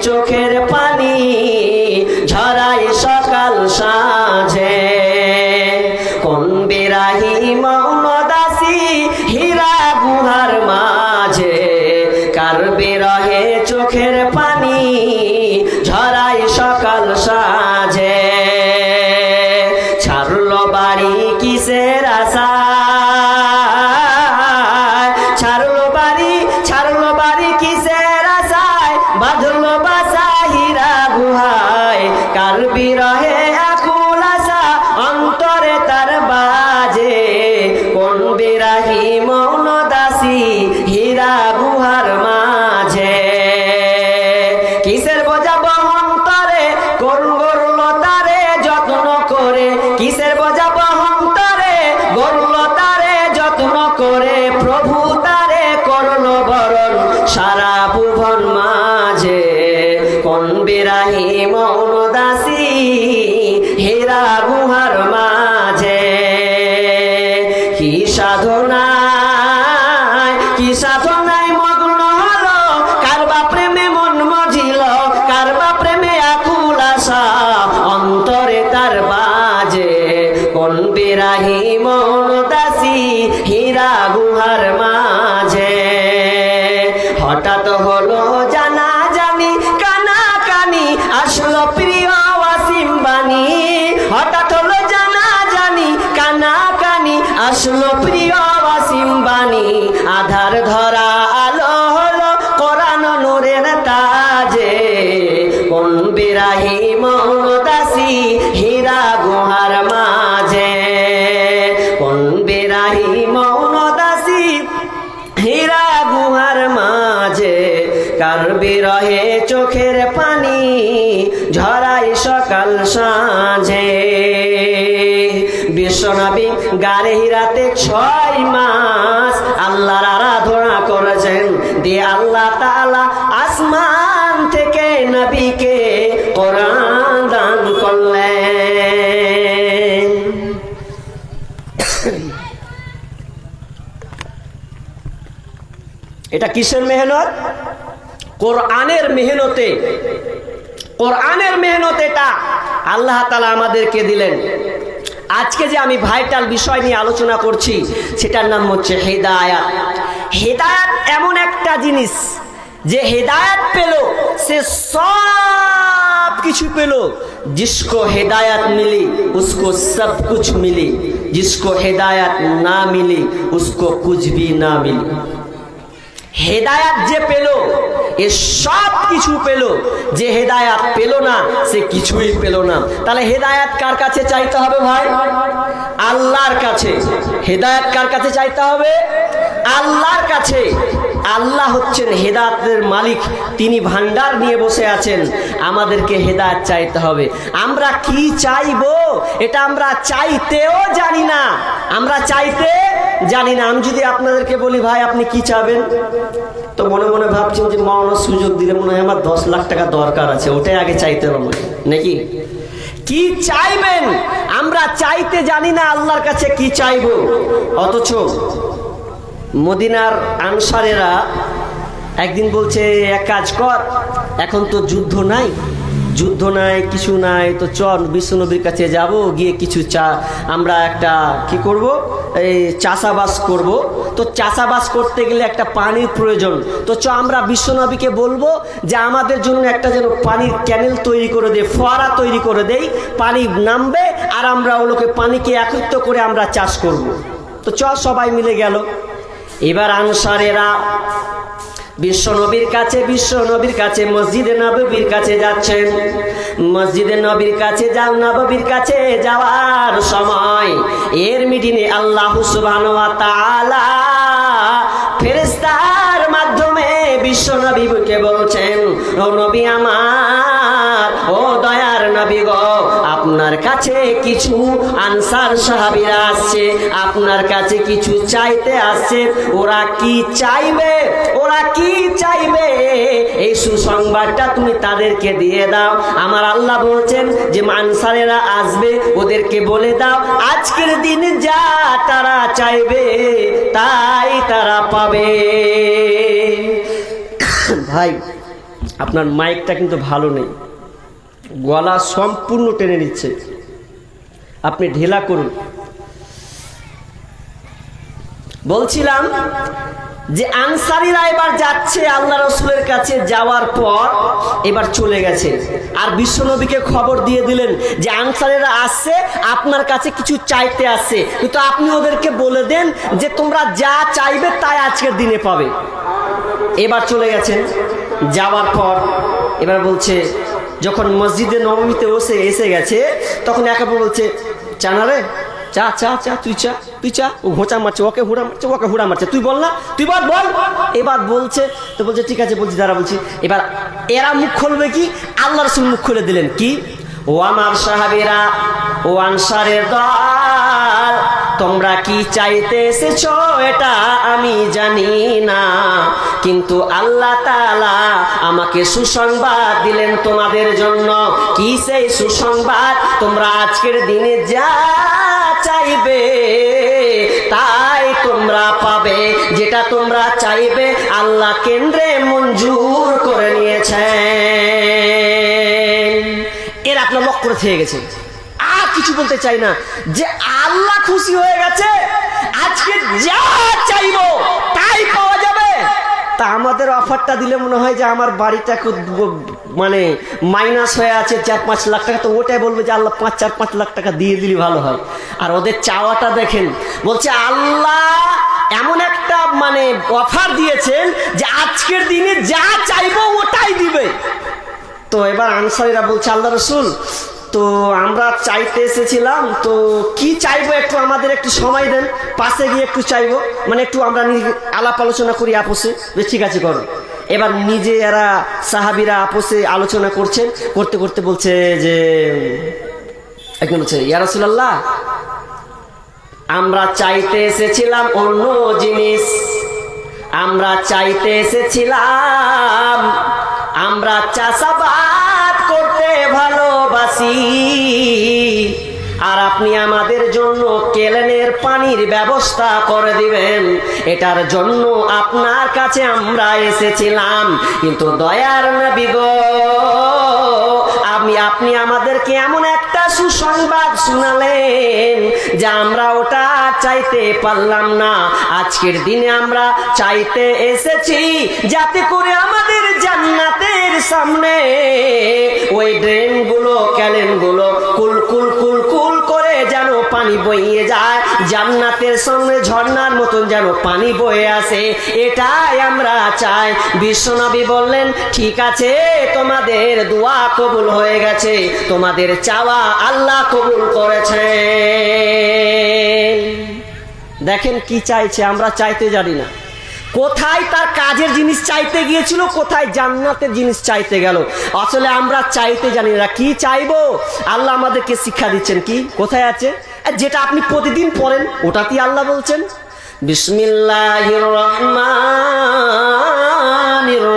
চোখের পানি ঝরায় সকাল সাঁঝে। কোন বিরাহী মৌন দাসী হীরা গুহার মাঝে, কার বিরহে চোখের পানি ঝরায় সকাল সাঁঝে। ছাড়লো বাড়ি কিসের আশায়, ছাড়লো বাড়ি কিসের আশায়, বাঁধলো বাসা হীরা গুহায়। কার বিরহে আকুল আশা অন্তরে তার বাজে, কোন বিরাহী মৌন দাসী হীরা গুহার মাঝে। কিসের বোঝা বহন করে করলো তারে যত্ন করে, কিসের বোঝা বহন করে করলো তারে যত্ন করে। প্রভু তারে করলো বরণ সারা ভুবন মাঝে, কোন বিরাহী মৌন দাসী হীরা গুহার মাঝে। কি সাধনায় মগ্ন হলো, কারবা প্রেমে মন মজিল, কারবা প্রেমে আকুল আশা অন্তরে তার বাজে। কোন বিরাহী মৌন দাসী হীরা গুহার মাঝে। হঠাৎ হলো জানাজানি কানাকানি, আসলো প্রিয় ওয়াসিম বাণী। হঠাৎ হলো জানাজানি কানাকানি, আসলো প্রিয় ওয়াসিম বাণী। আধার ধরা আলো হলো কোরআন নূরের তাজে, কোন বিরাহী মৌন দাসী হীরা গুহার মাঝে। কোন বিরাহী মৌন দাসী হীরা গুহার মাঝে, কার বিরহে চোখের পানি ঝরায় সকাল সাঁঝে। বিশ্বনবী গারে হীরাতে 6 মাস আল্লাহর আরাধনা করেছেন, দিয়ে আল্লাহ তাআলা আসমান থেকে নবীকে কোরআন দান করলেন। এটা কিসের মেহনত? কোরআনের মেহনতে। কোরআনের মেহনত এটা আল্লাহ তাআলা আমাদেরকে দিলেন। আজকে যে আমি ভাইটাল বিষয় নিয়ে আলোচনা করছি, সেটার নাম হচ্ছে হেদায়াত। হেদায়াত এমন একটা জিনিস যে হেদায়াত পেল সে সব কিছু পেল। जिसको हिदायत मिली उसको सब कुछ मिली, जिसको हिदायत ना मिली उसको कुछ भी ना मिली। হেদায়াত যে পেল এ সব কিছু পেল, যে হেদায়াত পেল না সে কিছুই পেল না। তাহলে হেদায়াত কার কাছে চাইতে হবে ভাই? আল্লাহর কাছে। হেদায়াত কার কাছে চাইতে হবে? আল্লাহর কাছে। আল্লাহ হচ্ছেন হেদায়েতের মালিক, তিনি ভান্ডার নিয়ে বসে আছেন। আমাদেরকে হেদায়েত চাইতে হবে। আমরা কি চাইবো এটা আমরা চাইতেও জানি না, আমরা চাইতে জানি না। আমি যদি আপনাদেরকে বলি ভাই আপনি কি চাবেন, তো মনে মনে ভাবছেন যে মাওলানা সুযোগ দিলে মনে হয় আমার 10 লাখ টাকা দরকার আছে, ওটাই আগে চাইতে হবে নাকি? কি চাইবেন আমরা চাইতে জানি না, আল্লাহর কাছে কি চাইবো। অথচ মদিনার আনসারেরা একদিন বলছে এক কাজ কর, এখন তো যুদ্ধ নাই কিছু নাই, তো চল বিশ্বনবীর কাছে যাব, গিয়ে কিছু আমরা একটা কি করব, এই চাষাবাস করব। তো চাষাবাস করতে গেলে একটা পানির প্রয়োজন। তো আমরা বিশ্বনবীকে বলবো যে আমাদের জন্য একটা যেন পানির ক্যানেল তৈরি করে দেয়, ফোয়ারা তৈরি করে দেই, পানি নামবে আর আমরা ওগুলোকে পানিকে একত্রিত করে আমরা চাষ করব। তো সবাই মিলে গেল। এবার আনসারেরা বিশ্বনবীর কাছে মসজিদে নববীর কাছে যাচ্ছেন। মসজিদে নবীর কাছে যাওয়ার সময় এর মিডিনে আল্লাহ সুবহানাহু ওয়া তাআলা ফেরেশতার মাধ্যমে বিশ্বনবীকে বলছেন, ও নবী আমার, ও দয়ার নবী গো, আপনার কাছে কিছু আনসার সাহাবীরা আসছে, আপনার কাছে কিছু চাইতে আসছে। ওরা কি চাইবে এই সুসংবাদটা তুমি তাদেরকে দিয়ে দাও। আমার আল্লাহ বলছেন যে আনসারেরা আসবে, ওদেরকে বলে দাও আজকের দিন যা তারা চাইবে তাই তারা পাবে। ভাই আপনার মাইকটা কিন্তু ভালো নেই, গলা সম্পূর্ণ টেনে নিচ্ছে, আপনি ঢিলা করুন। বলছিলাম যে আনসারীরা এবার যাচ্ছে আল্লাহ রসুলের কাছে, যাওয়ার পর এবার চলে গেছে, আর বিশ্বনবীকে খবর দিয়ে দিলেন যে আনসারীরা আসছে, আপনার কাছে কিছু চাইতে আসছে, কিন্তু আপনি ওদেরকে বলে দেন যে তোমরা যা চাইবে তাই আজকের দিনে পাবে। এবার চলে গেছেন, যাওয়ার পর এবার বলছে, যখন মসজিদে নববীতে এসে গেছে, তখন একে বলছে, চা না রে, চা চা চা, তুই চা, তুই চা। ও ঘোঁচা মারছে, ওকে হুড়া মারছে, ওকে হুড়া মারছে, তুই বল না, তুই বল বল। এবার বলছে, তো বলছে ঠিক আছে, বলছি দাঁড়া বলছি। এবার এরা মুখ খুলবে কি, আল্লাহ রাসূল মুখ খুলে দিলেন কি, ও আমার সাহাবীরা, ও আনসারের দল, তোমরা কি চাইতে এসেছো এটা আমি জানি না, কিন্তু আল্লাহ তাআলা আমাকে সুসংবাদ দিলেন তোমাদের জন্য। কি সেই সুসংবাদ, তোমরা আজকের দিনে যা চাইবে তাই তোমরা পাবে, যেটা তোমরা চাইবে আল্লাহ কেন্দ্রে মঞ্জুর করে নিয়েছেন। এর আপনার লক্ষ্য থেকে গেছে, আর কিছু বলতে চাই না, যে আল্লাহ খুশি হয়ে গেছে, আজকে যা চাইবো তাই পাওয়া যাবে। তা আমাদের অফারটা দিলে মনে হয় যে আমার বাড়িটা মানে মাইনাস হয়ে আছে 4-5 লাখ টাকা, তো ওটাই বলবে যে আল্লাহ 5-4-5 লাখ টাকা দিয়ে দিলি ভালো হয়। আর ওদের চাওয়াটা দেখেন, বলছে আল্লাহ এমন একটা মানে অফার দিয়েছেন যে আজকের দিনে যা চাইবো ওটাই দিবে। তো এবার আনসারীরা বলছে, আল্লাহ রসুল, তো আমরা চাইতে এসেছিলাম, তো কি চাইবো একটু আমাদের একটু সময় দেন, পাশে গিয়ে একটু চাইবো, মানে একটু আমরা আলাপ আলোচনা করি আপোষে। ঠিক আছে করো। এবার নিজে এরা সাহাবীরা আপোষে আলোচনা করছেন, করতে করতে বলছে যে, একজন বলছে, ইয়া রাসূলুল্লাহ, আমরা চাইতে এসেছিলাম অন্য জিনিস, আমরা চাইতে এসেছিলাম, আমরা চাষাবাদ করতে ভালোবাসি, আর আপনি আমাদের জন্য কেলেনের পানির ব্যবস্থা করে দিবেন, এটার জন্য আপনার কাছে আমরা এসেছিলাম। কিন্তু দয়ার নবী গো, আপনি আমাদেরকে এমন একটা সুসংবাদ শোনালেন যে আমরা ওটা চাইতে পারলাম না। আজকের দিনে আমরা চাইতে এসেছি যাতে করে আমাদের জান্নাতের সামনে ওই ড্রেনগুলো, ক্যালেনগুলো কুল কুল কুল কুল করে যেন পানি বইয়ে যায়, জান্নাতের সামনে ঝর্ণার মতন যেন পানি বয়ে আসে, এটাই আমরা চাই। বিশ্বনবী বললেন, ঠিক আছে, তোমাদের দোয়া কবুল হয়ে গেছে, তোমাদের চাওয়া আল্লাহ কবুল করেছেন। দেখেন কি চাইছে, আমরা চাইতে জানি না। কোথায় তার কাজের জিনিস চাইতে গিয়েছিল, কোথায় জান্নাতের জিনিস চাইতে গেল। আসলে আমরা চাইতে জানি না কি চাইবো। আল্লাহ আমাদেরকে শিক্ষা দিচ্ছেন কি, কোথায় আছে, যেটা আপনি প্রতিদিন পড়েন ওটাতেই আল্লাহ বলছেন, বিসমিল্লাহির রহমানির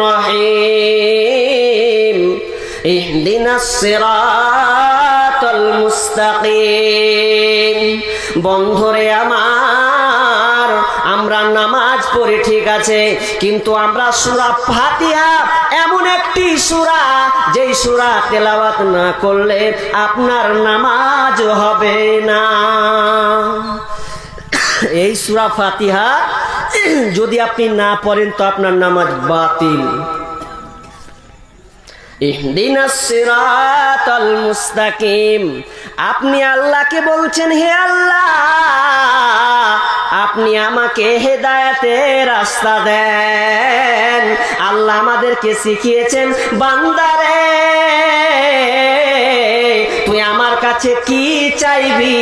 রহিম, ইহদিনাস সিরাতাল মুস্তাকিম। বন্ধুরে আমার, আমরা নামাজ পড়ি ঠিক আছে, কিন্তু আমরা সূরা ফাতিহা এমন একটি সূরা, যেই সূরা তেলাওয়াত না করলে আপনার নামাজ হবে না। এই সূরা ফাতিহা যদি আপনি না পড়েন তো আপনার নামাজ বাতিল। ইহদিনাস সিরাতাল মুস্তাকিম, আপনি আল্লাহকে বলছেন, হে আল্লাহ, আপনি আমাকে হেদায়েতের রাস্তা দেন। আল্লাহ আমাদেরকে শিখিয়েছেন, বান্দারে তুই আমার কাছে কি চাইবি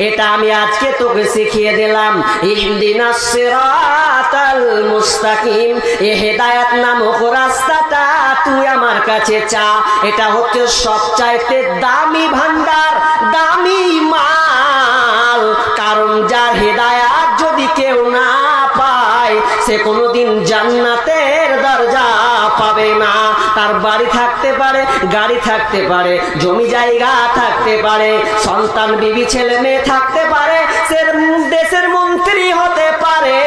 এটা আমি আজকে তোকে শিখিয়ে দিলাম। ইহদিনাস সিরাতাল মুস্তাকিম, এই হেদায়েত নামক রাস্তাটা তুই আমার কাছে চা। এটা হচ্ছে সবচাইতে দামি ভান্ডার, দামি মাল। কারণ যার হেদায়েত যদি কেউ না পায় হয় সে কোনোদিন জান্নাতের দরজা পাবে না। তার বাড়ি থাকতে পারে, গাড়ি থাকতে পারে, জমি জায়গা থাকতে পারে, সন্তান বিবি ছেলে মেয়ে থাকতে পারে, সে দেশের মন্ত্রী হতে পারে,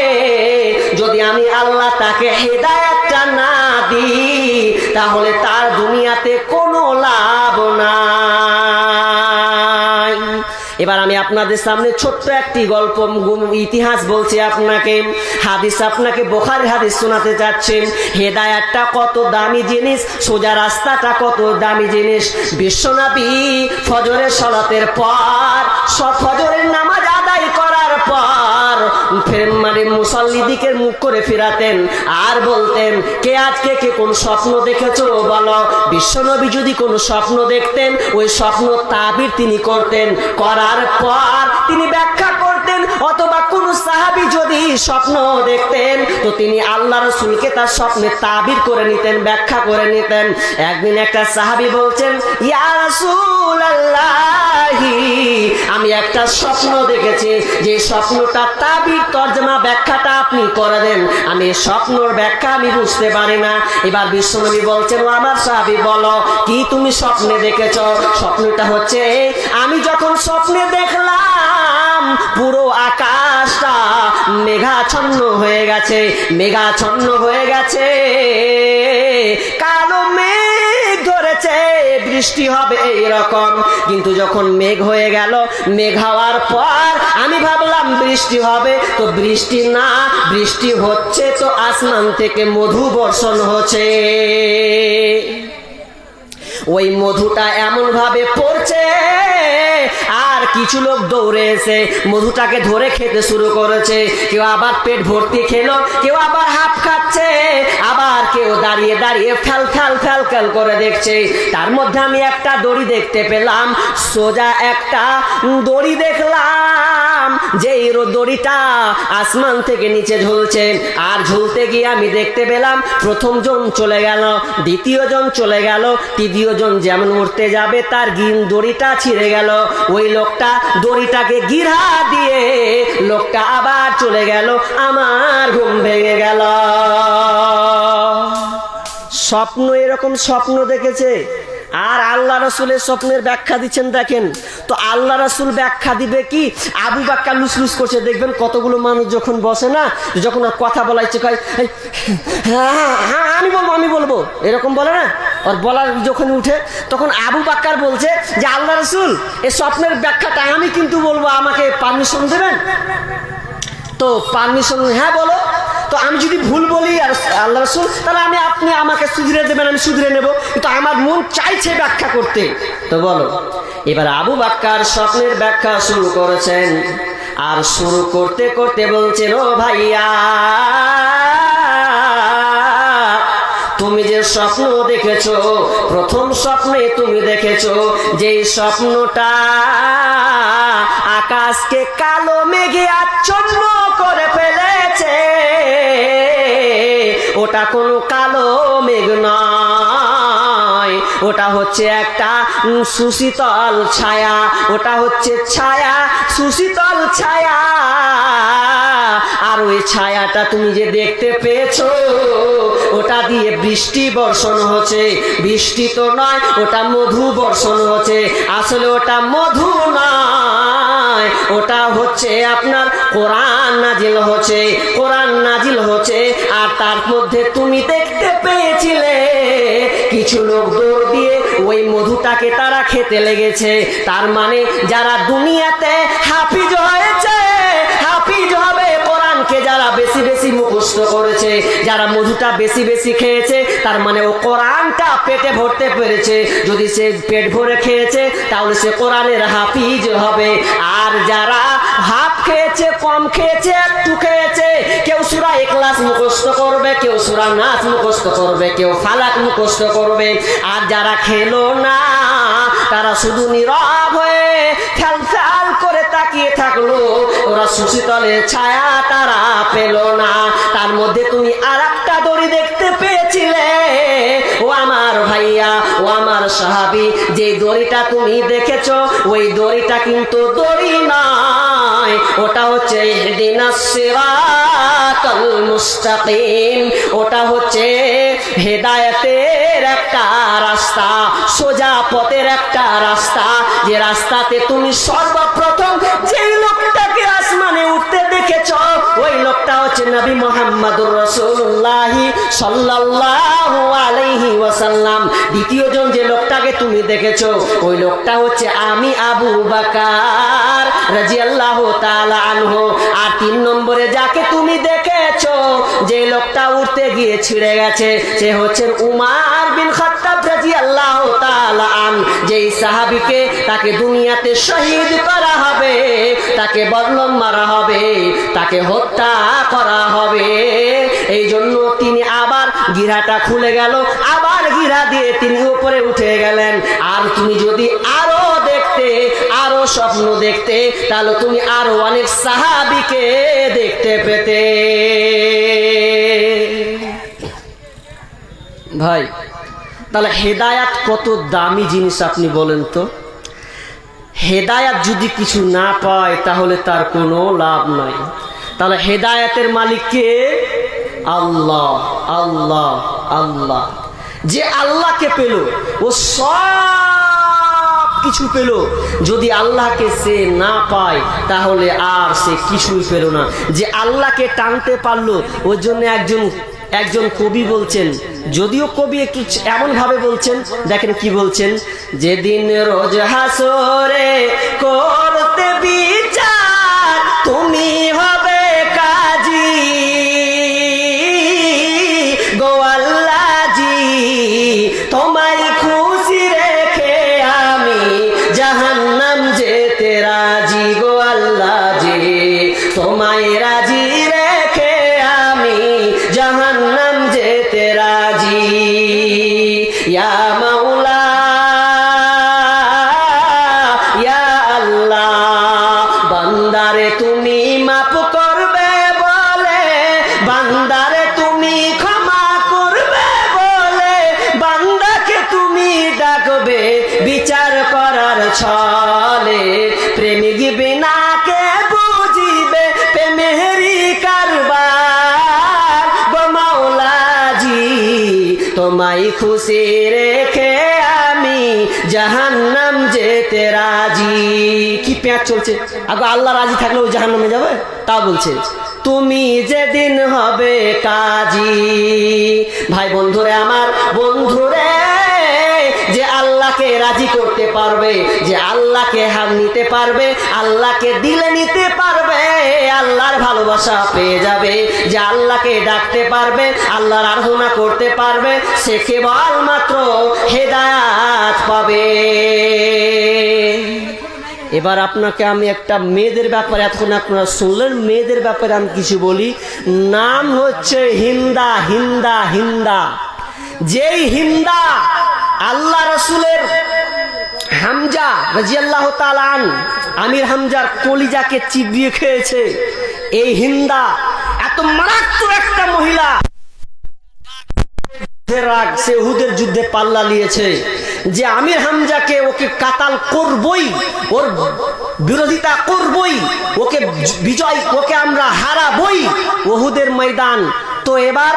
যদি আমি আল্লাহ তাকে হেদায়েতটা না দিই তাহলে তার দুনিয়াতে কোনো লাভ নাই। এবার আমি আপনাদের সামনে ছোট্ট একটি গল্প ইতিহাস বলছি আপনাকে, হাদিস আপনাকে বুখারীর হাদিস শোনাতে যাচ্ছেন। হেদায়েতটা কত দামি জিনিস, সোজা রাস্তাটা কত দামি জিনিস। বিশ্বনবী ফজরের সালাতের পর, ফজরের নামাজ আদায় করার পর মানে মুসাল্লিদিকের মুখ করে ফিরাতেন আর বলতেন, কে আজকে কে কোন স্বপ্ন দেখেছো বলো। বিশ্বনবী যদি কোনো স্বপ্ন দেখতেন ওই স্বপ্ন তাবির তিনি করতেন, করার পর তিনি ব্যাখ্যা করতেন। অথবা কোন সাহাবী যদি স্বপ্ন দেখতেন তো তিনি আল্লাহ রাসূলকে তার স্বপ্নে তাবির করে নিতেন, ব্যাখ্যা করে নিতেন। একদিন একটা সাহাবী বলছেন, ইয়া রাসূলুল্লাহ, আমি একটা স্বপ্ন দেখেছি, যে স্বপ্নটা তাবির তরজমা ব্যাখ্যাটা আপনি করে দেন, আমি স্বপ্নর ব্যাখ্যা আমি বুঝতে পারি না। এবার বিশ্বনবী বলছেন, ও আমার সাহাবী বলো কি তুমি স্বপ্নে দেখেছো। স্বপ্নটা হচ্ছে, আমি যখন স্বপ্নে দেখলাম পুরো আকাশটা মেঘাচ্ছন্ন হয়ে গেছে, মেঘাচ্ছন্ন হয়ে গেছে, কালো মেঘ ধরেছে, বৃষ্টি হবে এইরকম। কিন্তু যখন মেঘ হয়ে গেল, মেঘ হওয়ার পর আমি ভাবলাম বৃষ্টি হবে, তো বৃষ্টি না, বৃষ্টি হচ্ছে তো আসমান থেকে মধু বর্ষণ হচ্ছে। ওই মধুটা এমন ভাবে পড়ছে আর কিছু লোক দৌড়ে এসে মধুটাকে ধরে খেতে শুরু করেছে। কেউ আবার পেট ভর্তি খেলো, কেউ আবার হাফ খাচ্ছে, আবার কেউ দাঁড়িয়ে দাঁড়িয়ে ফ্যাল ফ্যাল ফ্যাল ফ্যাল করে দেখছে। তার মধ্যে আমি একটা দড়ি দেখতে পেলাম, সোজা একটা দড়ি দেখলাম, যে দড়িটা আসমান থেকে নিচে ঝুলছে। আর ঝুলতে গিয়ে আমি দেখতে পেলাম প্রথম জন চলে গেল, দ্বিতীয় জন চলে গেল, তৃতীয় জন যেমন উঠতে যাবে তার দড়িটা ছিঁড়ে গেল। ওই লোকটা দড়িটাকে গিরা দিয়ে লোকটা আবার চলে গেল, আমার ঘুম ভেঙে গেল। স্বপ্ন এরকম স্বপ্ন দেখেছে। আর আল্লাহ রাসূলের স্বপ্নের ব্যাখ্যা দিচ্ছেন দেখেন তো। আল্লাহ রাসূল ব্যাখ্যা দিবে কি, আবু বকর লুসলুস করছে, দেখবেন কতগুলো মানুষ যখন বসে না, যখন কথা বলা ইচ্ছে করে, হ্যাঁ হ্যাঁ আমি বলবো এরকম বলে না, আর বলার যখন উঠে তখন আবু বকর বলছে যে আল্লাহ রাসূল এই স্বপ্নের ব্যাখ্যাটা আমি কিন্তু বলবো, আমাকে পারমিশন দেবেন? তো পারমিশন, হ্যাঁ বলো। তো আমি যদি ভুল বলি আর আল্লাহ রাসূল, তাহলে আপনি আমাকে শুধরে দেবেন, আমি শুধরে নেব, কিন্তু আমার মন চাইছে ব্যাখ্যা করতে, তো বলো। এবার আবু বকর স্বপ্নের ব্যাখ্যা শুরু করেছেন, আর শুরু করতে করতে বলছেন, ও ভাইয়া, তুমি যে স্বপ্ন দেখেছো, প্রথম স্বপ্নে তুমি দেখেছো যে স্বপ্নটা আকাশকে কালো মেঘে আচ্ছন্ন করে ফেলেছে, ওটা কোনো কালো মেঘ নয়, ওটা হচ্ছে একটা সুশীতল ছায়া, ওটা হচ্ছে ছায়া, সুশীতল ছায়া। আর ওই ছায়াটা তুমি যে দেখতে পেয়েছো, ওটা দিয়ে বৃষ্টি বর্ষণ হচ্ছে। বৃষ্টি তো নয়, ওটা মধু বর্ষণ হচ্ছে। আসলে ওটা মধু নয়, ওটা হচ্ছে আপনার কোরআন নাজিল হচ্ছে, কোরআন নাজিল হচ্ছে। আর তার মধ্যে তুমি দেখতে পেয়েছিলে কিছু লোক দৌড় দিয়ে ওই মধুটাকে তারা খেতে লেগেছে। তার মানে যারা দুনিয়াতে হাফিজ হয়েছে, হাফিজ হবে, কোরআনকে যারা বেশি বেশি মুখস্থ করেছে, যারা মধুটা বেশি বেশি খেয়েছে, তার মানে ও কোরআনটা পেটে ভরতে পেরেছে। যদি সে পেট ভরে খেয়েছে তাহলে সে কোরআনের হাফিজ হবে। আর যারা হাফ খেয়েছে, কম খেয়েছে, একটু খেয়েছে, কেউ সূরা ইখলাস মুখস্থ করবে, কেউ সূরা নাস মুখস্থ করবে, কেউ ফালাক মুখস্থ করবে। আর যারা খেলো না তারা শুধু নীরব হয়ে ফ্যাল ফ্যাল করে তাকিয়ে থাকলো, ওরা সুশীতলের ছায়া তারা পেল না। তার মধ্যে তুমি আরেকটা দড়ি দেখতে পেয়েছিলে, ও আমার ভাইয়া, ও আমার সাহাবী, যে দড়িটা তুমি দেখেছো ওই দড়িটা কিন্তু দড়ি নয়, নয়, ওটা হচ্ছে ইহদিনাস সিরাতাল মুস্তাকিম। ওটা হচ্ছে হেদায়েতের একটা রাস্তা, সোজা পথের একটা রাস্তা, যে রাস্তাতে তুমি সর্বপ্রথম যেই লোকটাকে আসমানে উঠতে দেখেছ, ওই লোকটা হচ্ছে নবী মুহাম্মদুর রাসূলুল্লাহ সাল্লাল্লাহু আলাইহি ওয়াসাল্লাম। দ্বিতীয় জন যে লোকটাকে তুমি দেখেছো, ওই লোকটা হচ্ছে আমি আবু বকর রাদিয়াল্লাহু তাআলা আনহু। আর 3 নম্বরে যাকে তুমি দেখেছো, যে লোকটা উঠতে গিয়ে ছিঁড়ে গেছে, সে হচ্ছে উমর বিন খাত্তাব রাদিয়াল্লাহু তাআলা আন। যেই সাহাবীকে তাকে দুনিয়াতে শহীদ করা হবে, তাকে বদলম মারা হবে, তাকে হত্যা করা হবে। এই জন্য তিনি আবার গিরাটা খুলে গেল, আবার গিরা দিয়ে তিনি উপরে উঠে গেলেন। আর তুমি যদি আরো দেখতে, আরো স্বপ্ন দেখতে, তাহলে তুমি আরো অনেক সাহাবীকে দেখতে পেতে। ভাই, তাহলে হেদায়াত কত দামি জিনিস আপনি বলেন তো। হেদায়াত যদি কিছু না পায় তাহলে তার কোনো লাভ নাই। তাহলে হেদায়াতের মালিক কে? আল্লাহ, আল্লাহ, আল্লাহ। যে আল্লাহকে পেল ও সব কিছু পেল। যদি আল্লাহকে সে না পায় তাহলে আর সে কিছুই পেল না। যে আল্লাহকে টানতে পারলো, ওর জন্য একজন কবি বলছেন, যদিও কবি একটু এমন ভাবে বলছেন, দেখেন কি বলছেন, যেদিন রোজ হাসরে করতে বিচার তুমি হবে কাজী গো আল্লাহজি, তোমায় খুশি রেখে আমি জাহান্নাম যেতে রাজি গো আল্লাহজি, তোমায় রাজি রেখে আমি জাহান্নাম যেতে রাজি। ইয়া মাওলা ইয়া আল্লাহ, বান্দারে তুমি মাফ করবে বলে, বান্দারে তুমি ক্ষমা করবে বলে, বান্দাকে তুমি ডাকবে বিচার করার ছলে, প্রেমিক বিনা কে বুঝিবে প্রেমেরই কারবার গো মাওলাজি, তোমায় খুশি রেখে আমি জাহান্নাম যেতে রাজি। কি পেঁচ চলছে, আগে আল্লাহ রাজি থাকলে ওই জাহান্নামে যাবে? তা বলছে তুমি যেদিন হবে কাজী। ভাই বন্ধুরে আমার, বন্ধুরে, যে আল্লাহকে রাজি করতে পারবে, যে আল্লাহকে হাত নিতে পারবে, আল্লাহকে দিলে নিতে পারবে, আল্লাহর ভালোবাসা পেয়ে যাবে। যে আল্লাহকে ডাকতে পারবে, আল্লাহর আরাধনা করতে পারবে, সে কেবলমাত্র হেদায়েত পাবে। এবার আপনাকে আমি একটা মেয়েদের ব্যাপারে, এতক্ষণ আপনারা শুনলেন, মেয়েদের ব্যাপারে আমি কিছু বলি। নাম হচ্ছে হিন্দা। হিন্দা, হিন্দা। যেই হিন্দা আল্লাহ রসুলের হামজা রাদিয়াল্লাহু তাআলা আন, আমির হামজার কলিজাকে চিবিয়ে খেয়েছে, এই হিন্দা এত মারাত্মক একটা মহিলা, সে উহুদের যুদ্ধে পাল্লা নিয়েছে যে আমির হামজাকে ওকে কাতাল করবই, ওর বিরোধিতা করবই, ওকে বিজয়, ওকে আমরা হারাবই উহুদের ময়দান। তো এবার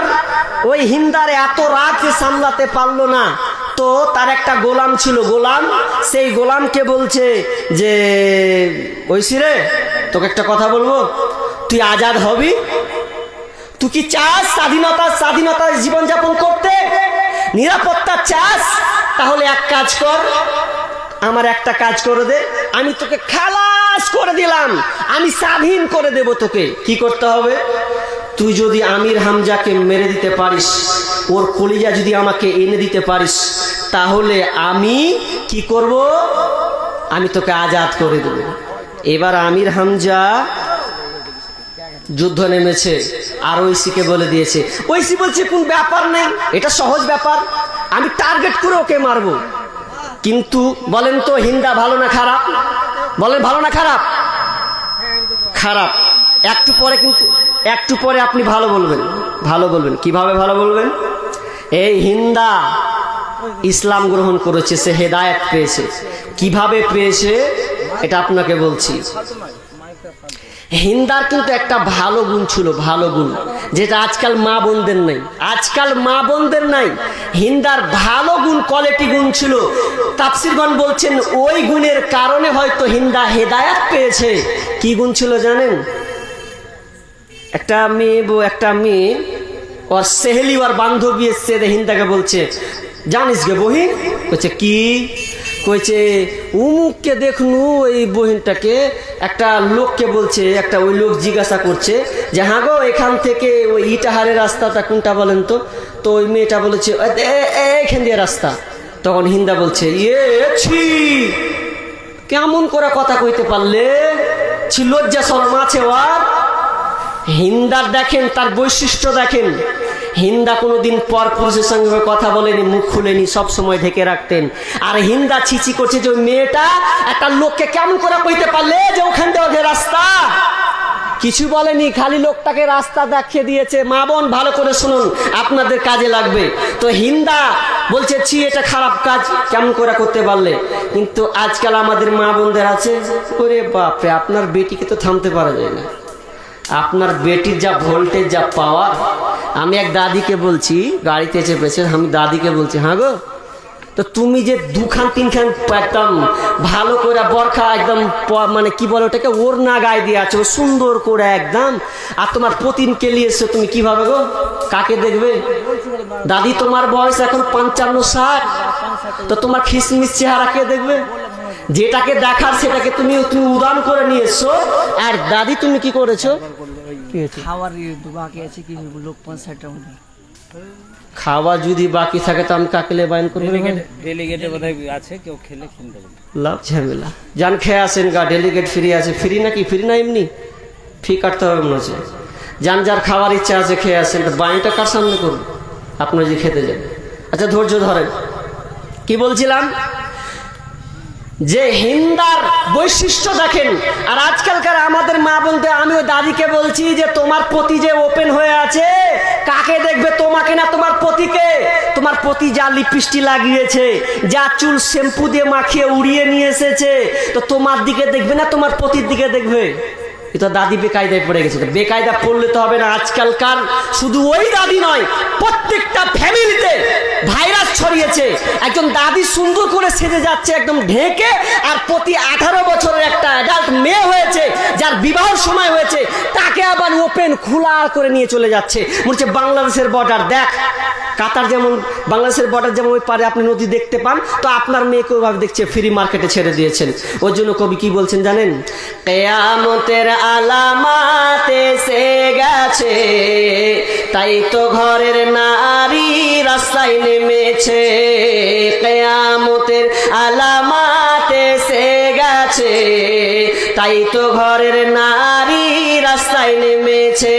ওই হিন্দারে এত রাগ সামলাতে পারলো না, তো তার একটা গোলাম ছিল, গোলাম, সেই গোলামকে বলছে যে ঐশী রে, তোকে একটা কথা বলবো, তুই আজাদ হবি? তুই কি চাস স্বাধীনতার জীবনযাপন করতে, নিরাপত্তা চাস? তাহলে এক কাজ কর, আমার একটা কাজ করে দে, আমি তোকে খালাস করে দিলাম, আমি স্বাধীন করে দেব তোকে। কি করতে হবে? তুই যদি আমির হামজাকে মেরে দিতে পারিস, ওর কলিজা যদি আমাকে এনে দিতে পারিস, তাহলে আমি কি করব? আমি তোকে আজাদ করে দেব। এবার আমির হামজা যুদ্ধ নেমেছে, আর ঐশীকে বলে দিয়েছে। ঐশী বলছে কোন ব্যাপার নেই, এটা সহজ ব্যাপার, আমি টার্গেট করে ওকে মারবো। কিন্তু বলেন তো হিন্দা ভালো না খারাপ? বলেন ভালো না খারাপ? খারাপ। একটু পরে, কিন্তু একটু পরে আপনি ভালো বলবেন, ভালো বলবেন। কিভাবে ভালো বলবেন? এই হিন্দা ইসলাম গ্রহণ করেছে, সে হেদায়েত পেয়েছে। কিভাবে পেয়েছে এটা আপনাকে বলছি। হিন্দার কিন্তু একটা ভালো গুণ ছিল, ভালো গুণ, যেটা আজকাল মা বোনদের নাই। আজকাল মা বোনদের নাই। হিন্দার ভালো গুণ, কোয়ালিটি গুণ ছিল। তাফসীরগণ বলছেন ওই গুণের কারণে হয়তো হিন্দা হেদায়াত পেয়েছে। কি গুণ ছিল জানেন? একটা মেয়ে ওর সেহেলি, ওর বান্ধবী এসছে, হিন্দাকে বলছে, জানিস গে বহিন? বলছে কি? কইছে উমুককে দেখনু, এই বহিনটাকে একটা লোককে বলছে, একটা ওই লোক জিজ্ঞাসা করছে যে হ্যাঁ গো, এখান থেকে ওই ইটাহারের রাস্তাটা কোনটা বলেন তো? তো ওই মেয়েটা বলেছে এইখান দিয়ে রাস্তা। তখন হিন্দা বলছে ছি, কেমন করে কথা কইতে পারলে? ছি, লজ্জা শরম আছে ওর? হিন্দার দেখেন তার বৈশিষ্ট্য দেখেন। হিন্দা কোনোদিন পর পুরুষের সঙ্গে কথা বলেনি, মুখ খুলেনি, সব সময় ঢেকে রাখতেন। আর হিন্দা ছিচি করছে যে ওই মেয়েটা একটা লোককে কেমন করে কইতে পারলে যে ওখান থেকে রাস্তা? কিছু বলেনি, খালি লোকটাকে রাস্তা দেখিয়ে দিয়েছে। মা বোন ভালো করে শুনুন, আপনাদের কাজে লাগবে। তো হিন্দা বলছে ছি, এটা খারাপ কাজ, কেমন করে করতে পারলে? কিন্তু আজকাল আমাদের মা বোনদের আছে, ওরে বাপরে, আপনার বেটিকে তো থামতে পারা যায় না। আপনার বেটির যা ভোল্টেজ, যা পাওয়ার। আমি এক দাদিকে বলছি, গাড়িতে চেপেছে, আমি দাদিকে বলছি হ্যাঁ গো, তো তুমি যে দুখান তিনখান একদম ভালো করে বরখা একদম মানে কি বলে ওটাকে, ওড়না গায়ে দিয়ে আছো সুন্দর করে একদম, আর তোমার পতিনকে নিয়ে এসছো, তুমি কিভাবে গো? কাকে দেখবে? দাদি তোমার বয়স এখন 55-60, তো তোমার খিসমিস চেহারা কে দেখবে? যেটাকে দেখার সেটাকে তুমি উদান করে নিয়ে এসছো। আর দাদি তুমি কি করেছো? খাওয়া যদি বাকি থাকে তো আমি কাকেলে বাইন করবো? লাভ ঝামেলা, যান খেয়ে আসেন গা, ডেলিগেট ফ্রি আছে। ফ্রি নাকি? ফ্রি না এমনি ফি কাটতে হবে মনে হচ্ছে। যান, যার খাওয়ার ইচ্ছা আছে খেয়ে আসেন। বাইনটা কার সামনে করুন? আপনার যে খেতে যান। আচ্ছা ধৈর্য ধরেন। কি বলছিলাম? যে হিন্দার বৈশিষ্ট্য দেখেন। আর আজকালকার আমাদের মা বলতে, আমি ওই দাদিকে বলছি যে তোমার পতি যে ওপেন হয়ে আছে, কাকে দেখবে? তোমাকে না তোমার পতিকে। তোমার পতি যা লিপস্টিক লাগিয়েছে, যা চুল শ্যাম্পু দিয়ে মাখিয়ে উড়িয়ে নিয়ে এসেছে, তো তোমার দিকে দেখবে না তোমার পতির দিকে দেখবে? এটা দাদি বেকায়দায় পড়ে গেছে। বেকায়দা পড়লে তো হবে না। আজকালকার শুধু ওই দাদি নয়, প্রত্যেকটা ফ্যামিলিতে ভাইরাস ছড়িয়েছে। একজন দাদি সুন্দর করে সেজে যাচ্ছে একদম ঢেকে, আর প্রতি 18 বছরের একটা অ্যাডাল্ট মেয়ে হয়েছে, যার বিবাহের সময় হয়েছে, তাকে আবার ওপেন খোলা করে নিয়ে চলে যাচ্ছে। বলছে বাংলাদেশের বর্ডার দেখ, কাতার যেমন বাংলাদেশের বর্ডার যেমন ওই পারে আপনি নদী দেখতে পান, তো আপনার মেয়েকে ওইভাবে দেখছে, ফ্রি মার্কেটে ছেড়ে দিয়েছেন। ওই জন্য কবি কি বলছেন জানেন? কিয়ামতের আলামাত এসে গেছে, তাই তো ঘরের নারী রাস্তায় নেমেছে। কিয়ামতের আলামাত এসে গেছে, তাই তো ঘরের নারী রাস্তায় নেমেছে।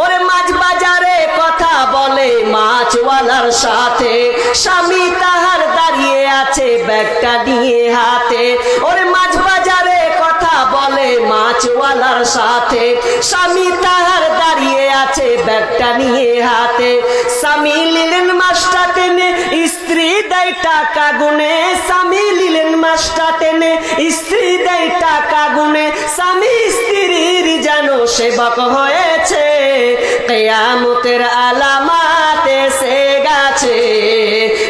ওরে মাছ বাজারে কথা বলে মাছওয়ালার সাথে, স্বামী তাহার দাঁড়িয়ে আছে ব্যাগটা নিয়ে হাতে। ওরে মাছ বাজারে কথা বলে মাছওয়ালার সাথে, স্বামী তাহার দাঁড়িয়ে আছে ব্যাগটা নিয়ে হাতে। স্বামী নিলেন মাছটা টেনে, স্ত্রী দেয় টাকা গুনে। স্বামী নিলেন মাছটা টেনে, স্ত্রী দেয় টাকা গুনে। স্বামী স্ত্রীর যেন সেবক হয়েছে, কিয়ামতের আলামাত এসে গেছে,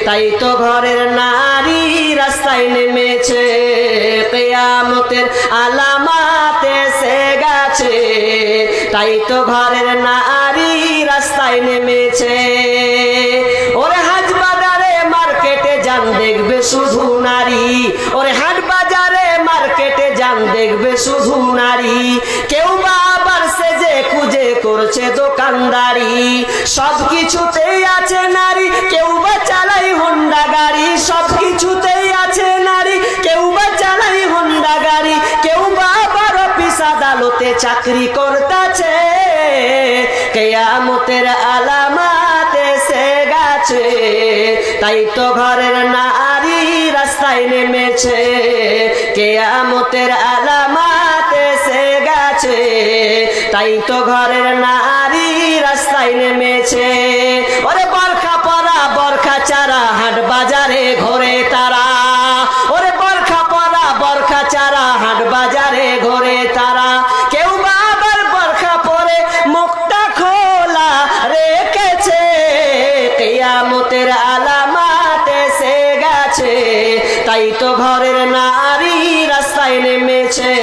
তাই তো ঘরের নারী রাস্তায় নেমেছে। কিয়ামতের আলামাত এসে গেছে, তাই তো ঘরের নারী রাস্তায় নেমেছে। ওরে হাট বাজারে মার্কেটে যান দেখবে শুধু নারী। ওরে হাট বাজারে মার্কেটে যান দেখবে শুধু নারী। কেউ বা আবার সেজে খুঁজে করছে দোকানদারি। সব কিছুতেই আছে নারী, কেউ বা চালাই হোন্ডা গাড়ি। সব কিছুতেই আছে নারী, কেউ বা চালাই হোন্ডা গাড়ি। কেউ বা আবার অফিস আদালতে চাকরি করতেছে। কিয়ামতের আলামাত এসে গেছে, তাই তো ঘরের নারী রাস্তায় নেমেছে। কিয়ামতের আলামাত এসে গেছে, তাই তো ঘরের নারী রাস্তায় নেমেছে। ওরে বরখা পরা বরখা চারা হাট বাজারে ঘোরে তারা। ওরে বরখা পরা বরখা চারা হাট বাজারে ঘোরে তারা। কেউ গেছে, তাই তো ঘরের নারী রাস্তায় নেমেছে,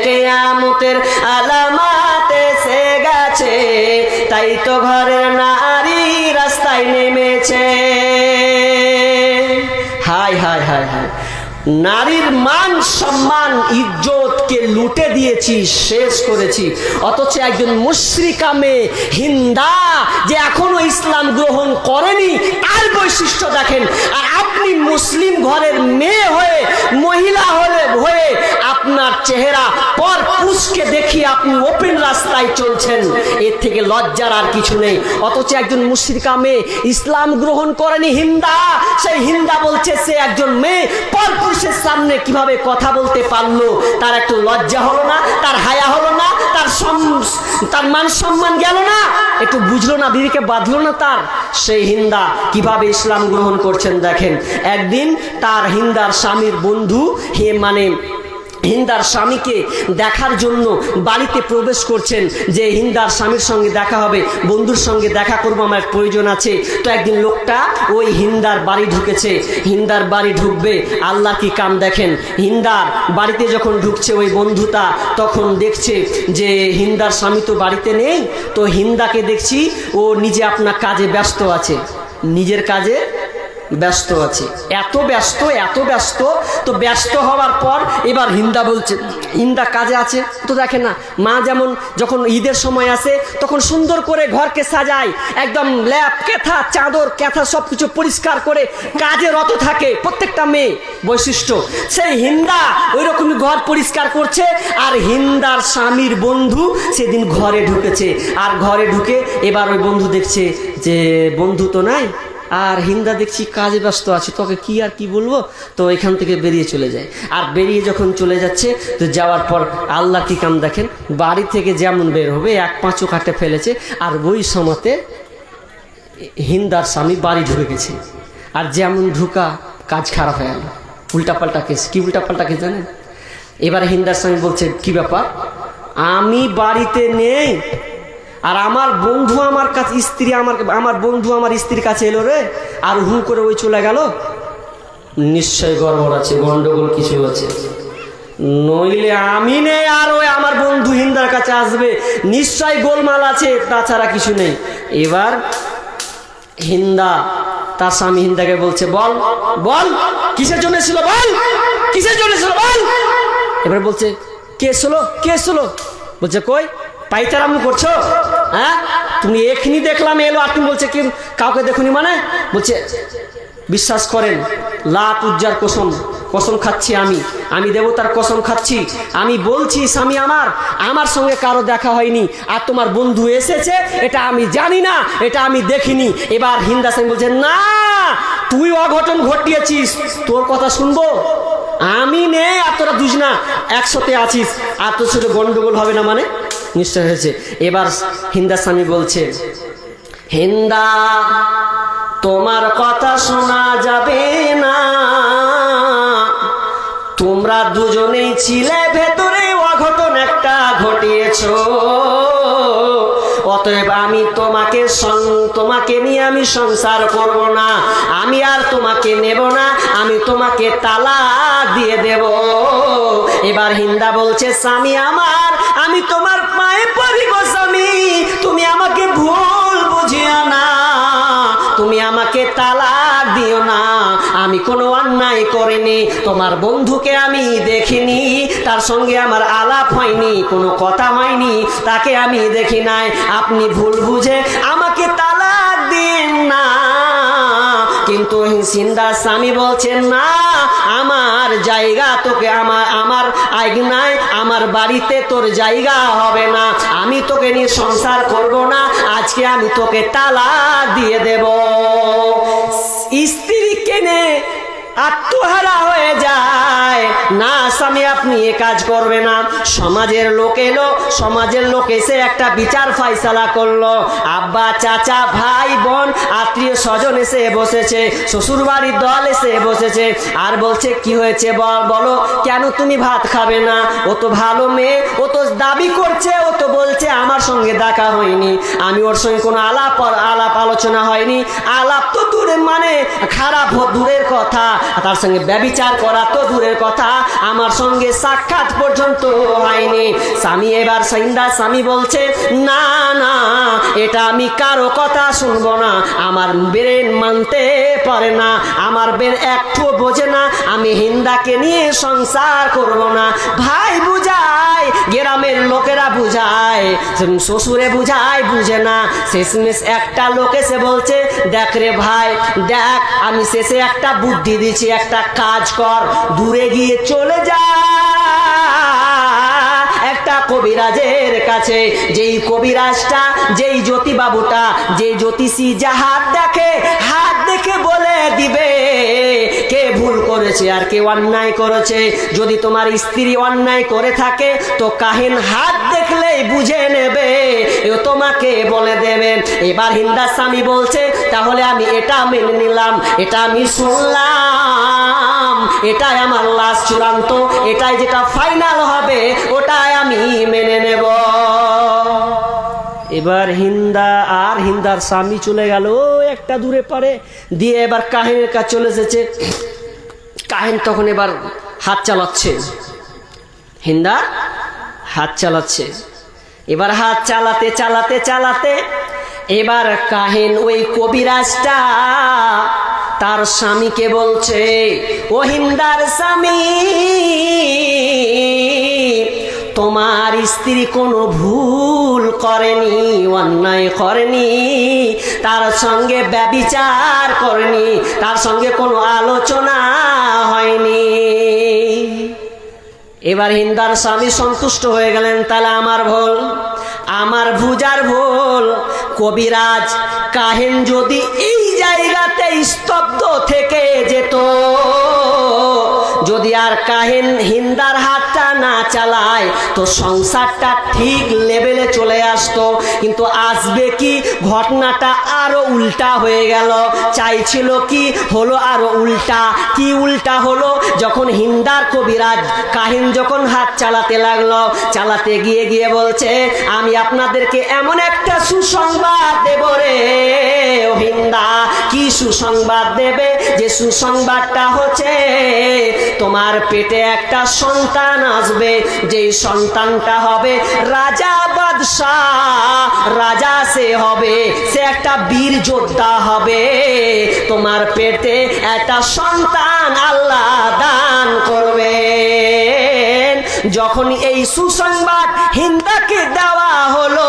কিয়ামতের আলামত এসে গেছে, তাই তো ঘরের নারী রাস্তায় নেমেছে। হায় হায় হায় হায়, নারীর মান সম্মান ইজ্জতকে লুটে দিয়েছি, শেষ করেছি। অথচ একজন মুশরিকা মেয়ে হিন্দা যে এখনো ইসলাম গ্রহণ করেনি, তার বৈশিষ্ট্য দেখেন। আর আপনি মুসলিম ঘরের মেয়ে হয়ে, মহিলা হয়ে আপনার চেহারা পর পুরুষকে দেখিয়ে আপনি ওপেন রাস্তায় চলছেন, এর থেকে লজ্জার আর কিছু নেই। অথচ একজন মুশরিকা মেয়ে ইসলাম গ্রহণ করেনি, হিন্দা, সেই হিন্দা বলছে সে একজন মেয়ে, পর পুরুষের সামনে কিভাবে কথা বলতে পারলো? তার একটু লজ্জা হলো না? তার হায়া হলো না? তার মান সম্মান গেল না? একটু বুঝলো না? বিবিকে বাঁধলো না তার? সেই হিন্দা কিভাবে ইসলাম গ্রহণ করছেন দেখেন। একদিন তার হিন্দার স্বামীর বন্ধু হিন্দার স্বামীকে দেখার জন্য বাড়িতে প্রবেশ করছেন, যে হিন্দার স্বামীর সঙ্গে দেখা হবে, বন্ধুর সঙ্গে দেখা করবো, আমার প্রয়োজন আছে। তো একদিন লোকটা ওই হিন্দার বাড়ি ঢুকেছে, হিন্দার বাড়ি ঢুকবে, আল্লাহ কি কাম দেখেন। হিন্দার বাড়িতে যখন ঢুকছে ওই বন্ধুটা, তখন দেখছে যে হিন্দার স্বামী তো বাড়িতে নেই। তো হিন্দাকে দেখছি ও নিজে আপনার কাজে ব্যস্ত আছে, নিজের কাজে ব্যস্ত আছে, এত ব্যস্ত। তো ব্যস্ত হওয়ার পর এবার হিন্দা বলছে, হিন্দা কাজে আছে তো দেখে না, মা যেমন যখন ঈদের সময় আসে তখন সুন্দর করে ঘরকে সাজায়, একদম ল্যাপ কেথা চাদর কেথা সব কিছু পরিষ্কার করে কাজে রত থাকে প্রত্যেকটা মেয়ে বৈশিষ্ট্য। সেই হিন্দা ওই রকমই ঘর পরিষ্কার করছে, আর হিন্দার স্বামীর বন্ধু সেদিন ঘরে ঢুকেছে। আর ঘরে ঢুকে এবার ওই বন্ধু দেখছে যে বন্ধু তো নাই, আর হিন্দা দেখছি কাজে ব্যস্ত আছে, তোকে কি আর কি বলবো। তো এখান থেকে বেরিয়ে চলে যায়। আর বেরিয়ে যখন চলে যাচ্ছে, তো যাওয়ার পর আল্লাহ কি কাম দেখেন, বাড়ি থেকে যেমন বের হবে এক পাঁচও কাটে ফেলেছে, আর ওই সময়তে হিন্দার স্বামী বাড়ি ঢুকে গেছে। আর যেমন ঢুকা কাজ খারাপ হয়ে গেল, উল্টাপাল্টা কেস। কি উল্টাপাল্টা কেস জানেন? এবার হিন্দার স্বামী বলছে, কি ব্যাপার, আমি বাড়িতে নেই আর আমার বন্ধু আমার কাছে স্ত্রী আমার বন্ধু আমার স্ত্রীর কাছে এলো রে, আর হুঁ করে ওই চলে গেল। নিশ্চয় গড়বড় আছে, গন্ডগোল কিছু আছে, নইলে আমি নেই আর ওই আমার বন্ধু হিন্দার কাছে আসবে, নিশ্চয় গোলমাল আছে, তাছাড়া কিছু নেই। এবার হিন্দা তার স্বামী হিন্দাকে বলছে, বল বল কিসের জন্য ছিল, বল কিসের জন্য ছিল, বল। এবার বলছে, কে ছিল? বলছে, কই পাইতারামু করছো? হ্যাঁ, তুমি এখনি দেখলাম এলো, আর তুমি বলছে কি কাউকে দেখুনি? মানে বলছে, বিশ্বাস করেন লাত উজ্জার কসম খাচ্ছি, আমি দেবতার কসম খাচ্ছি, আমি বলছি স্বামী আমার সঙ্গে কারো দেখা হয়নি, আর তোমার বন্ধু এসেছে এটা আমি জানি না, এটা আমি দেখিনি। এবার হিন্দা স্বামী বলছে, না তুই অঘটন ঘটিয়েছিস, তোর কথা শুনবো আমি নেই, আর তোরা দুজনা একসাথে আছিস, আর তোর সাথে গন্ডগোল হবে না? মানে নিশ্চয় হয়েছে। এবার হিন্দা স্বামী বলছে, হিন্দা তোমার কথা শোনা যাবে না, তোমরা দুজনেই ছিলে ভেতরে অঘটন একটা ঘটিয়েছো, অতএব আমি তোমাকে নিয়ে আমি সংসার করব না, আমি আর তোমাকে নেব না, আমি তোমাকে তালাক দিয়ে দেব। এবার হিন্দা বলছে, স্বামী আমার, আমি তোমার পায়ে পড়ি গো স্বামী, তুমি আমাকে ভুল বুঝিও না, তুমি আমাকে তালাক দিও না, আমি কোনো অন্যায় করিনি, তোমার বন্ধুকে আমি দেখিনি, তার সঙ্গে আমার আলাপ হয়নি, কোনো কথা হয়নি, তাকে আমি দেখি নাই, আপনি ভুল বুঝে আমাকে তালাক দিন না। কিন্তু হিন্দা স্বামী বলছেন, না আমার জায়গা তোকে আমার আজ্ঞায় আমার বাড়িতে তোর জায়গা হবে না, আমি তোকে নিয়ে সংসার করব না, আজকে আমি তোকে তালাক দিয়ে দেব। স্ত্রী কেনে আত্মহারা হয়ে যায়, না স্বামী আপনি এ কাজ করবে না। সমাজের লোক এলো, সমাজের লোক এসে একটা বিচার ফাইসালা করলো, আব্বা চাচা ভাই বোন আত্মীয় স্বজন এসে বসেছে, শ্বশুর বাড়ির দল এসে বসেছে, আর বলছে কি হয়েছে বলো, কেন তুমি ভাত খাবে না? ও তো ভালো মেয়ে, ও তো দাবি করছে, ও তো বলছে আমার সঙ্গে দেখা হয়নি, আমি ওর সঙ্গে কোনো আলাপ আলোচনা হয়নি, আলাপ তো দূরে মানে খারাপ দূরের কথা, তার সঙ্গে ব্যভিচার করা তো দূরের কথা, আমার সঙ্গে সাক্ষাৎ পর্যন্ত হয়নি। স্বামী এবার হিন্দা স্বামী বলছে, না না, এটা আমি কারো কথা শুনবো না, আমার ব্রেন মানতে পারে না, আমার ব্রেন একটু বোঝে না, আমি হিন্দাকে নিয়ে সংসার করব না। ভাই বুঝায়, গ্রামের লোকেরা বুঝায়, শ্বশুরে বুঝায়, বুঝে না। শেষমেশ একটা লোক এসে বলছে, দেখ রে ভাই দেখ, আমি শেষে একটা বুদ্ধি দিচ্ছি, একটা কাজ কর, দূরে গিয়ে চলে যা একটা কবিরাজের কাছে। যেই কবিরাজটা, যেই জ্যোতিবাবুটা, যেই জ্যোতিষী যা হাত দেখে বলে দিবে কে ভুল করেছে আর কে অন্যায় করেছে। যদি তোমার স্ত্রী অন্যায় করে থাকে তো কাহিন হাত দেখলেই বুঝে নেবে, ও তোমাকে বলে দেবে। এবার হিন্দা স্বামী বলছে, তাহলে আমি এটা মেনে নিলাম, এটা আমি শুনলাম, এটাই আমার লাস্ট চূড়ান্ত, এটাই যেটা ফাইনাল হবে ওটাই আমি মেনে নেব। এবার হিন্দা আর হিন্দার স্বামী চলে গেল একটা দূরে পারে দিয়ে, এবার কাহিনের কাছে চলে এসেছে। কাহিন তখন এবার হাত চালাচ্ছে, হিন্দা হাত চালাচ্ছে। এবার হাত চালাতে চালাতে চালাতে এবার কাহিন ওই কবিরাজটা তার স্বামীকে বলছে, ও হিন্দার স্বামী, তোমার স্ত্রী কোনো ভুল করেনি, অন্যায় করেনি, তার সঙ্গে ব্যভিচার করেনি, তার সঙ্গে কোনো আলোচনা হয়নি। এবার হিন্দার স্বামী সন্তুষ্ট হয়ে গেলেন, তাহলে আমার ভুল, আমার ভুজার ভুল। কবিরাজ কাহিন যদি এই জায়গাতে স্তব্ধ থেকে যেত, যদি আর কাহিন হিন্দার হাতটা না চালায় তো সংসারটা ঠিক লেভেলে চলে আসতো। কিন্তু আসবে কি, ঘটনাটা আরো উল্টা হয়ে গেল। চাইছিল কি, হলো আরো উল্টা। কি উল্টা হলো, যখন হিন্দার কবিরাজ কাহিন যখন হাত চালাতে লাগলো, চালাতে গিয়ে বলছে, আমি আপনাদেরকে এমন একটা সুসংবাদ দেব রে ও হিন্দা। কি সুসংবাদ দেবে? যে সুসংবাদটা হচ্ছে তোমার পেটে একটা সন্তান আসবে, যেই সন্তানটা হবে রাজা বাদশাহ, রাজা সে হবে, সে একটা বীর যোদ্ধা হবে। তোমার পেটে একটা সন্তান আল্লাহ দান করবেন। যখন এই সুসংবাদ হিন্দাকে দেওয়া হলো,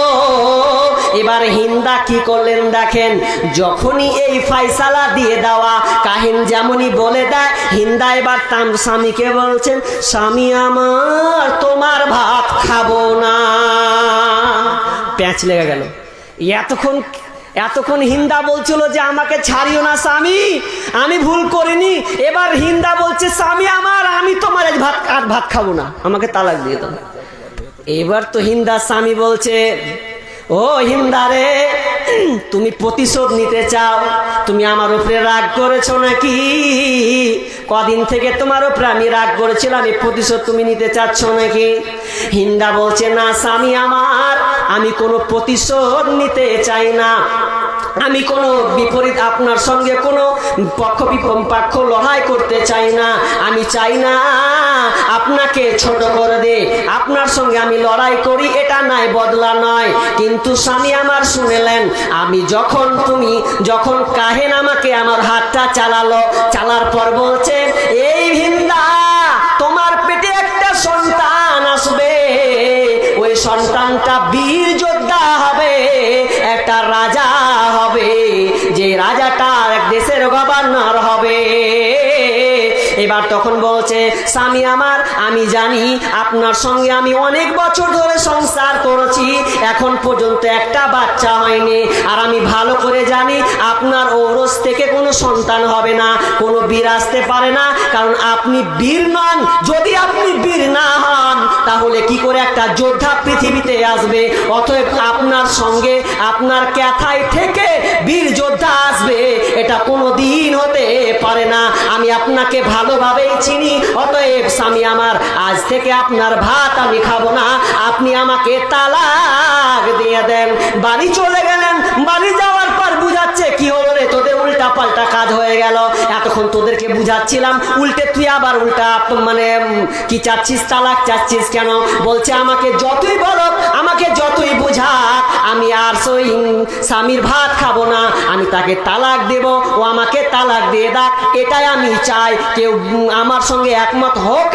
এবার হিন্দা কি করলেন দেখেন। যখনই এই ফয়সালা দিয়ে দেওয়া, কাহিন যেমনই বলে দেয়, হিন্দা এবার তার স্বামীকে বলছেন, স্বামী আমার তোমার ভাত খাবো না। প্যাঁচ লেগে গেল। এতক্ষণ হিন্দা বলছিল যে আমাকে ছাড়িও না স্বামী, আমি ভুল করিনি। এবার হিন্দা বলছে, স্বামী আমার, আমি তোমার ভাত খাবো না, আমাকে তালাক দিয়ে দাও। এবার তো হিন্দা স্বামী বলছে, ও হিন্দা রে, তুমি প্রতিশোধ নিতে চাও? তুমি আমার উপরে রাগ করেছো নাকি? কদিন থেকে তোমার উপরে আমি রাগ করেছিলাম, এই প্রতিশোধ তুমি নিতে চাচ্ছ নাকি? হিন্দা বলছে, না স্বামী আমার, আমি কোনো প্রতিশোধ নিতে চাই না, আমি কোনো বিপরীত আপনার সঙ্গে কোনো পক্ষ লড়াই করতে চাই না। আমি চাই না আপনাকে ছোট করে দে, আপনার সঙ্গে আমি লড়াই করি, এটা নয়, বদলা নয়। কিন্তু স্বামী আমার শুনেলেন, আমি যখন কাহিন আমাকে আমার হাতটা চালালো, চালার পর বলছে, এই হিন্দা, তোমার পেটে একটা সন্তান আসবে, ওই সন্তানটা বীর যোদ্ধা হবে, একটা রাজা হবে, যে রাজাটা এক দেশের গভর্নর হবে। এবার তখন বলছে, স্বামী আমার, আমি জানি আপনার সঙ্গে আমি অনেক বছর ধরে সংসার করেছি, এখন পর্যন্ত একটা বাচ্চা হয়নি, আর আমি ভালো করে জানি আপনার ঔরস থেকে কোনো সন্তান হবে না, কোনো বীর আসতে পারে না, কারণ আপনি বীর নন। যদি আপনি বীর না হন তাহলে কি করে একটা যোদ্ধা পৃথিবীতে আসবে? অতএব আপনার সঙ্গে, আপনার ক্যাথায় থেকে বীর যোদ্ধা আসবে, এটা কোনো দিন হতে পারে না। আমি আপনাকে ভালোভাবেই চিনি, অতএব স্বামী আমার, আজ থেকে আপনার ভাত আমি খাবো না, আপনি আমাকে তালাক দিয়ে দেন। বাড়ি চলে গেলেন। বাড়ি যাওয়ার পর বুঝাচ্ছে, কি হলো রে, তোদের উল্টা পাল্টা কাজ হয়ে গেল। এতক্ষণ তোদেরকে বুঝাচ্ছিলাম, উল্টে তুই আবার উল্টা মানে কি চাচ্ছিস, তালাক চাচ্ছিস কেন? বলছে আমাকে যতই বলো, আমাকে যতই বুঝা, আমি আর সই স্বামীর ভাত খাবো না, আমি তাকে তালাক দেব, ও আমাকে তালাক দিয়ে দাক, এটাই আমি চাই। কেউ আমার সঙ্গে একমত হোক।